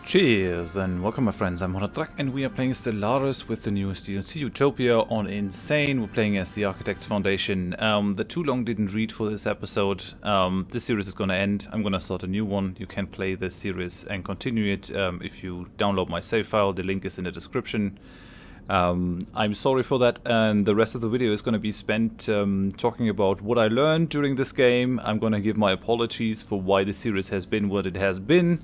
Cheers and welcome my friends, I'm Horath and we are playing Stellaris with the newest DLC Utopia on Insane. We're playing as the Architects Foundation. The too long didn't read for this episode. This series is gonna end. I'm gonna start a new one. You can play this series and continue it if you download my save file. The link is in the description. I'm sorry for that, and the rest of the video is going to be spent talking about what I learned during this game. I'm going to give my apologies for why the series has been what it has been,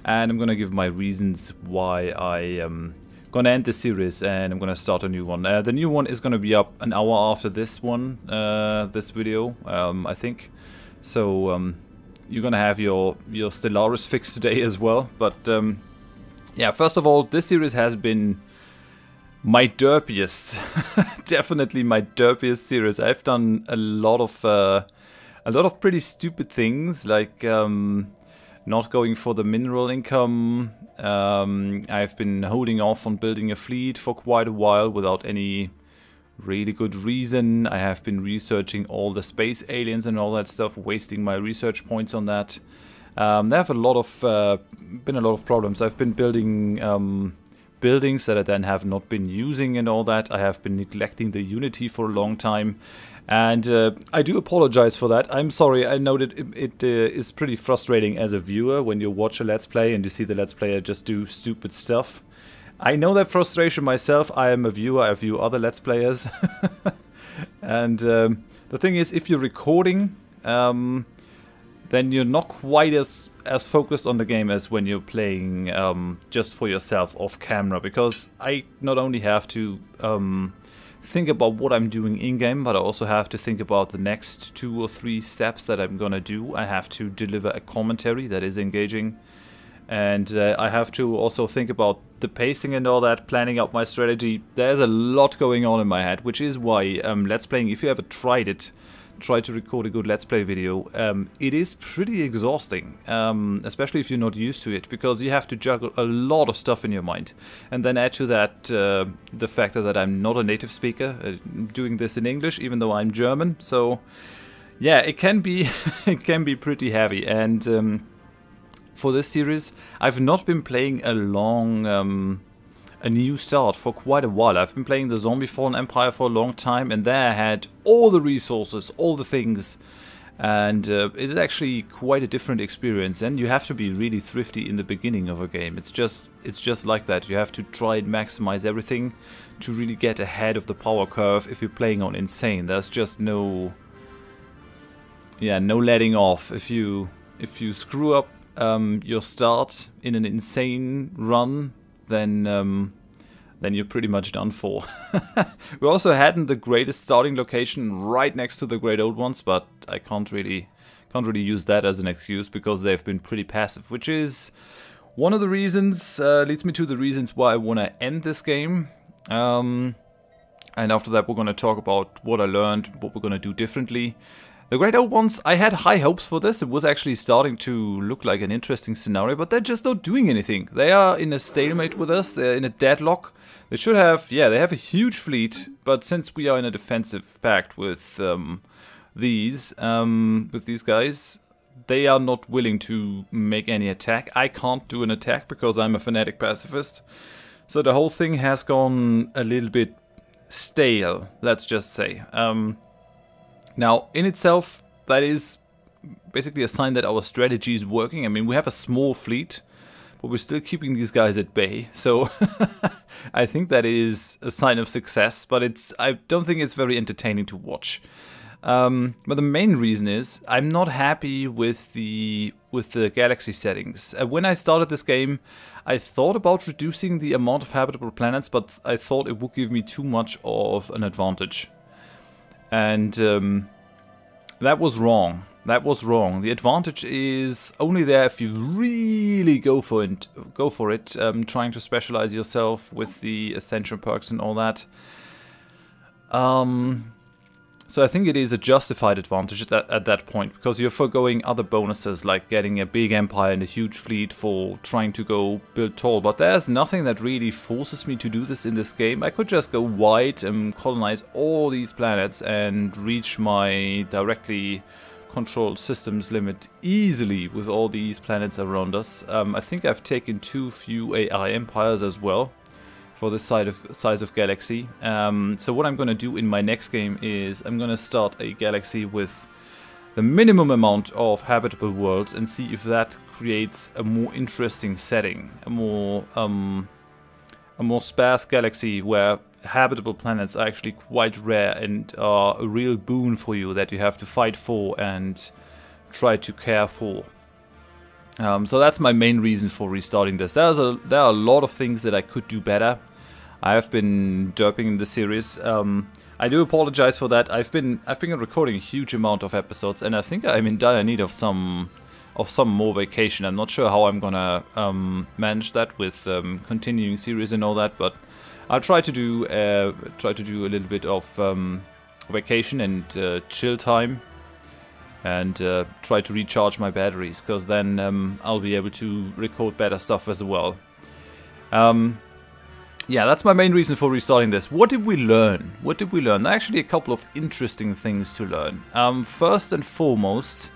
and I'm going to give my reasons why I am going to end the series and I'm going to start a new one. The new one is going to be up an hour after this one, this video, I think. So you're going to have your Stellaris fix today as well. But yeah, first of all, this series has been my derpiest, definitely my derpiest series. I've done a lot of pretty stupid things, like not going for the mineral income. I've been holding off on building a fleet for quite a while without any really good reason. I have been researching all the space aliens and all that stuff, wasting my research points on that. There have been a lot of problems. I've been building buildings that I then have not been using and all that. I have been neglecting the Unity for a long time, and I do apologize for that. I'm sorry. I know that it is pretty frustrating as a viewer when you watch a Let's Play and you see the Let's Player just do stupid stuff. I know that frustration myself. I am a viewer. I view other Let's Players. And the thing is, if you're recording, then you're not quite as focused on the game as when you're playing just for yourself off camera, because I not only have to think about what I'm doing in-game, but I also have to think about the next 2 or 3 steps that I'm gonna do. I have to deliver a commentary that is engaging, and I have to also think about the pacing and all that, planning out my strategy. There's a lot going on in my head, which is why Let's Playing, if you ever tried it, try to record a good Let's Play video, it is pretty exhausting, especially if you're not used to it, because you have to juggle a lot of stuff in your mind. And then add to that the factor that I'm not a native speaker, doing this in English, even though I'm German. So yeah, it can be it can be pretty heavy. And for this series, I've not been playing a new start for quite a while. I've been playing the Zombie Fallen Empire for a long time, and there I had all the resources, all the things, and it's actually quite a different experience. And you have to be really thrifty in the beginning of a game. It's just like that. You have to try and maximize everything to really get ahead of the power curve. If you're playing on Insane, there's just no letting off. If you screw up your start in an Insane run, then you're pretty much done for. We also hadn't the greatest starting location right next to the Great Old Ones, but I can't really use that as an excuse, because they've been pretty passive, which is one of the reasons, leads me to the reasons why I want to end this game. And after that we're going to talk about what I learned, what we're going to do differently. The Great Old Ones, I had high hopes for this. It was actually starting to look like an interesting scenario, but they're just not doing anything. They are in a stalemate with us. They're in a deadlock. They should have, yeah, they have a huge fleet, but since we are in a defensive pact with these guys, they are not willing to make any attack. I can't do an attack because I'm a fanatic pacifist. So the whole thing has gone a little bit stale, let's just say. Now, in itself, that is basically a sign that our strategy is working. I mean, we have a small fleet, but we're still keeping these guys at bay. So I think that is a sign of success, but I don't think it's very entertaining to watch. But the main reason is I'm not happy with the galaxy settings. When I started this game, I thought about reducing the amount of habitable planets, but I thought it would give me too much of an advantage. And that was wrong. That was wrong. The advantage is only there if you really go for it. Trying to specialize yourself with the ascension perks and all that. So I think it is a justified advantage at that point, because you're foregoing other bonuses like getting a big empire and a huge fleet for trying to go build tall. But there's nothing that really forces me to do this in this game. I could just go wide and colonize all these planets and reach my directly controlled systems limit easily with all these planets around us. I think I've taken too few AI empires as well for this size of galaxy. So what I'm going to do in my next game is I'm going to start a galaxy with the minimum amount of habitable worlds and see if that creates a more interesting setting, a more sparse galaxy where habitable planets are actually quite rare and are a real boon for you that you have to fight for and try to care for. So that's my main reason for restarting this. There are a lot of things that I could do better. I have been derping in the series. I do apologize for that. I've been recording a huge amount of episodes, and I think I'm in dire need of some more vacation. I'm not sure how I'm gonna manage that with continuing series and all that, but I'll try to do a little bit of vacation and chill time, and try to recharge my batteries, because then I'll be able to record better stuff as well. Yeah, that's my main reason for restarting this. What did we learn? What did we learn? There are actually a couple of interesting things to learn. First and foremost,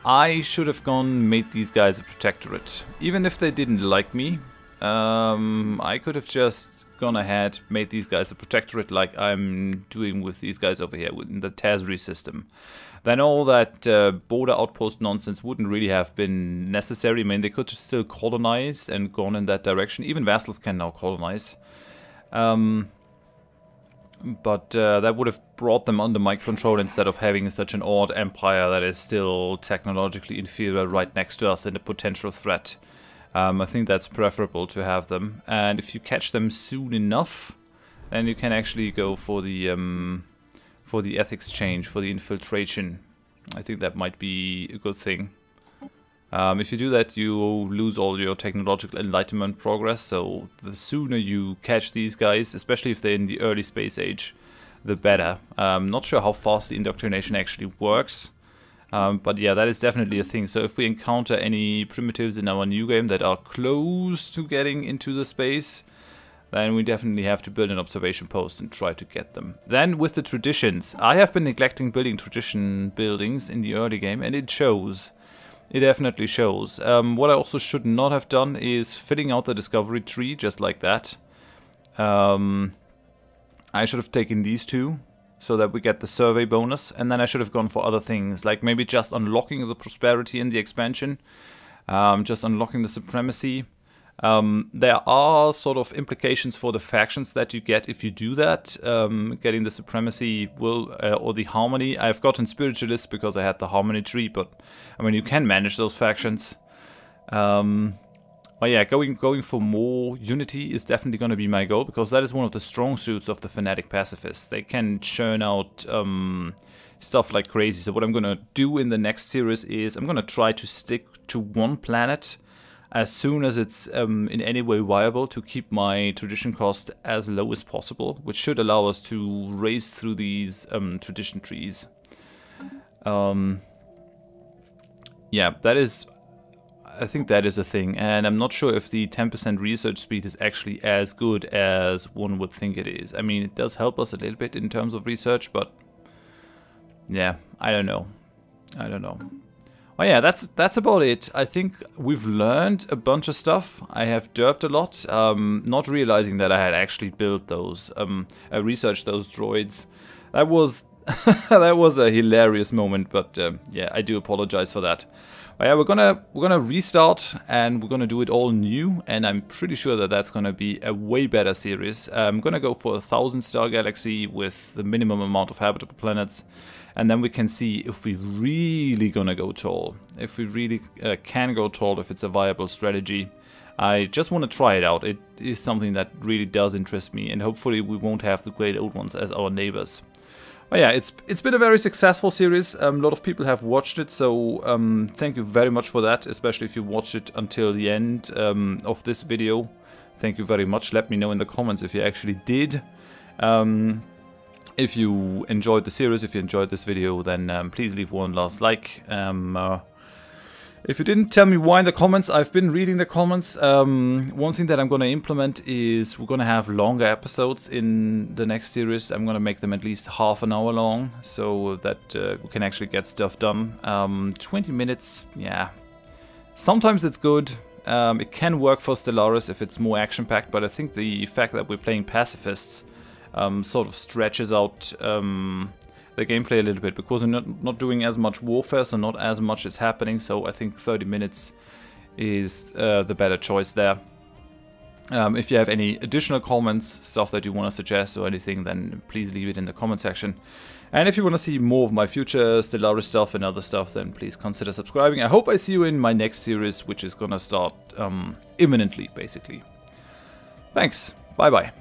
I should have made these guys a protectorate. Even if they didn't like me, I could have just gone ahead, made these guys a protectorate like I'm doing with these guys over here in the tertiary system. Then all that border outpost nonsense wouldn't really have been necessary. I mean, they could still colonize and gone in that direction. Even vassals can now colonize. But that would have brought them under my control instead of having such an odd empire that is still technologically inferior right next to us and a potential threat. I think that's preferable to have them. And if you catch them soon enough, then you can actually go for the ethics change, for the infiltration. I think that might be a good thing. If you do that, you lose all your technological enlightenment progress, so the sooner you catch these guys, especially if they're in the early space age, the better. Not sure how fast the indoctrination actually works, but yeah, that is definitely a thing. So if we encounter any primitives in our new game that are close to getting into the space, then we definitely have to build an observation post and try to get them. Then with the traditions, I have been neglecting building tradition buildings in the early game, and it shows. It definitely shows. What I also should not have done is filling out the discovery tree just like that. I should have taken these two so that we get the survey bonus, and then I should have gone for other things, like maybe just unlocking the prosperity in the expansion, just unlocking the supremacy. There are sort of implications for the factions that you get if you do that. Getting the supremacy will, or the harmony. I've gotten spiritualists because I had the harmony tree, but I mean, you can manage those factions. But yeah, going for more unity is definitely going to be my goal, because that is one of the strong suits of the fanatic pacifists. They can churn out stuff like crazy. So what I'm going to do in the next series is I'm going to try to stick to one planet as soon as it's in any way viable, to keep my tradition cost as low as possible, which should allow us to race through these tradition trees. Yeah, I think that is a thing, and I'm not sure if the 10% research speed is actually as good as one would think it is. I mean, it does help us a little bit in terms of research, but yeah, I don't know. Oh yeah, that's about it. I think we've learned a bunch of stuff. I have derped a lot, not realizing that I had actually built those, researched those droids. That was that was a hilarious moment, but yeah, I do apologize for that. But yeah, we're gonna restart, and we're gonna do it all new, and I'm pretty sure that that's gonna be a way better series. I'm gonna go for a 1,000-star galaxy with the minimum amount of habitable planets. And then we can see if we really gonna go tall, if we really can go tall, if it's a viable strategy. I just want to try it out. It is something that really does interest me, and hopefully we won't have the Great Old Ones as our neighbors. But yeah, it's been a very successful series. A lot of people have watched it, so thank you very much for that, especially if you watched it until the end of this video. Thank you very much. Let me know in the comments if you actually did. If you enjoyed the series, if you enjoyed this video, then please leave one last like. If you didn't tell me why in the comments, I've been reading the comments. One thing that I'm going to implement is we're going to have longer episodes in the next series. I'm going to make them at least half an hour long, so that we can actually get stuff done. 20 minutes, yeah. Sometimes it's good. It can work for Stellaris if it's more action-packed, but I think the fact that we're playing pacifists sort of stretches out the gameplay a little bit, because we're not doing as much warfare, so not as much is happening, so I think 30 minutes is the better choice there. If you have any additional comments, stuff that you want to suggest or anything, then please leave it in the comment section. And if you want to see more of my future Stellaris stuff and other stuff, then please consider subscribing. I hope I see you in my next series, which is gonna start imminently, basically. Thanks, bye bye.